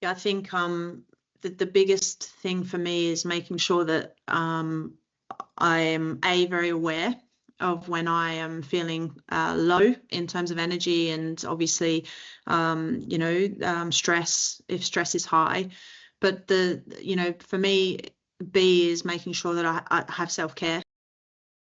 I think the biggest thing for me is making sure that I am very aware of when I am feeling low in terms of energy, and obviously, stress, if stress is high. But for me, B is making sure that I have self-care,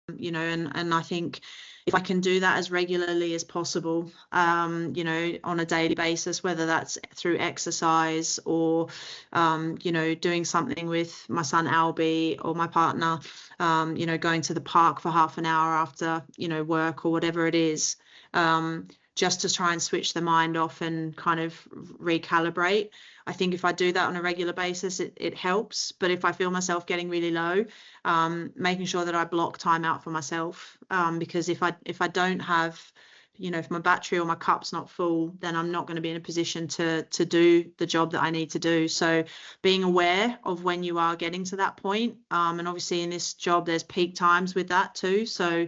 and I think if I can do that as regularly as possible, on a daily basis, whether that's through exercise or, doing something with my son Albie or my partner, going to the park for half an hour after, work or whatever it is, just to try and switch the mind off and kind of recalibrate. I think if I do that on a regular basis, it helps. But if I feel myself getting really low, making sure that I block time out for myself, because if I don't have, if my battery or my cup's not full, then I'm not going to be in a position to do the job that I need to do. So being aware of when you are getting to that point, and obviously in this job, there's peak times with that too. So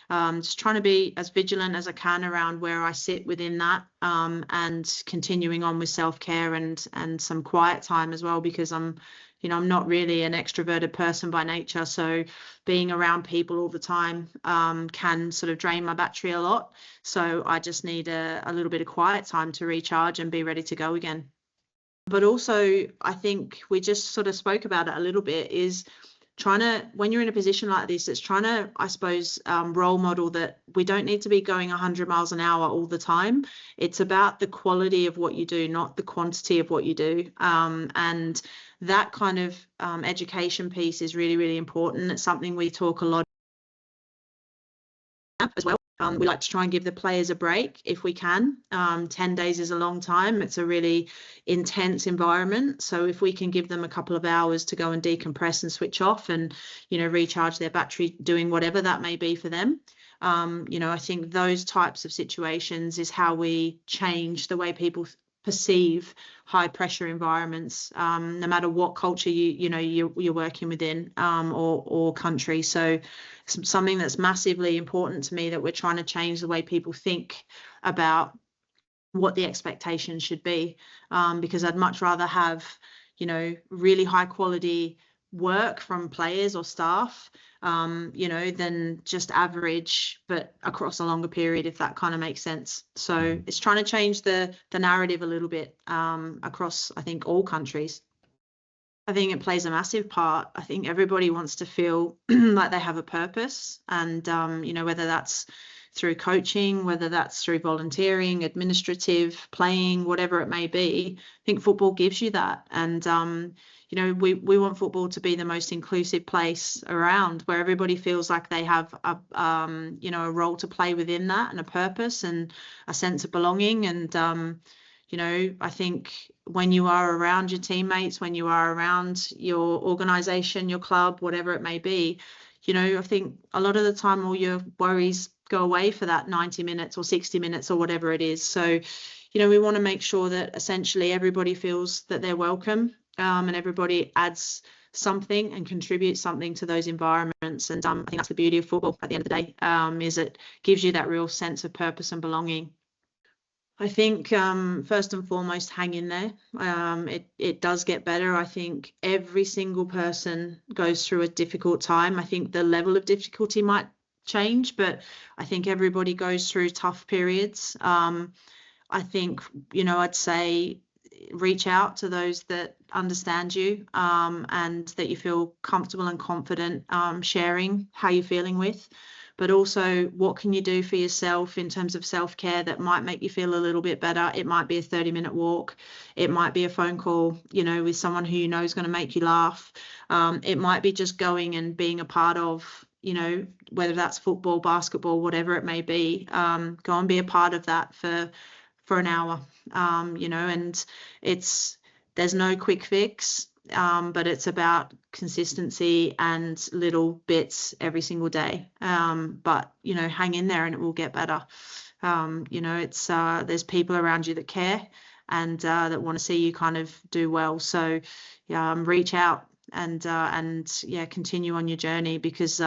just trying to be as vigilant as I can around where I sit within that, and continuing on with self-care and some quiet time as well, because I'm not really an extroverted person by nature. So being around people all the time can sort of drain my battery a lot. So I just need a little bit of quiet time to recharge and be ready to go again. But also, I think we just sort of spoke about it a little bit, is trying to, when you're in a position like this, it's trying to, I suppose, role model that we don't need to be going 100 miles an hour all the time. It's about the quality of what you do, not the quantity of what you do. And that kind of education piece is really, really important. It's something we talk a lot about as well. We like to try and give the players a break if we can. 10 days is a long time. It's a really intense environment. So if we can give them a couple of hours to go and decompress and switch off and, recharge their battery, doing whatever that may be for them, I think those types of situations is how we change the way people perceive high pressure environments, no matter what culture you're working within, or country. So something that's massively important to me, that we're trying to change the way people think about what the expectations should be, because I'd much rather have really high quality work from players or staff, than just average, but across a longer period, if that kind of makes sense. So it's trying to change the narrative a little bit, across, I think, all countries. I think it plays a massive part. I think everybody wants to feel like they have a purpose, and, whether that's through coaching, whether that's through volunteering, administrative, playing, whatever it may be. I think football gives you that. And, we want football to be the most inclusive place around, where everybody feels like they have a role to play within that, and a purpose and a sense of belonging. And, I think when you are around your teammates, when you are around your organisation, your club, whatever it may be, I think a lot of the time all your worries go away for that 90 minutes or 60 minutes or whatever it is. So, we want to make sure that essentially everybody feels that they're welcome, and everybody adds something and contributes something to those environments. And I think that's the beauty of football at the end of the day, is it gives you that real sense of purpose and belonging. I think first and foremost, hang in there. It does get better. I think every single person goes through a difficult time. I think the level of difficulty might change, but I think everybody goes through tough periods. I think, I'd say reach out to those that understand you, and that you feel comfortable and confident sharing how you're feeling with. But also, what can you do for yourself in terms of self-care that might make you feel a little bit better? It might be a 30-minute walk. It might be a phone call, with someone who you know is going to make you laugh. It might be just going and being a part of, whether that's football, basketball, whatever it may be. Go and be a part of that for an hour, and there's no quick fix. But it's about consistency and little bits every single day. But, hang in there and it will get better. It's there's people around you that care and that want to see you kind of do well. So reach out and continue on your journey, because,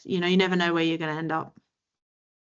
you never know where you're going to end up.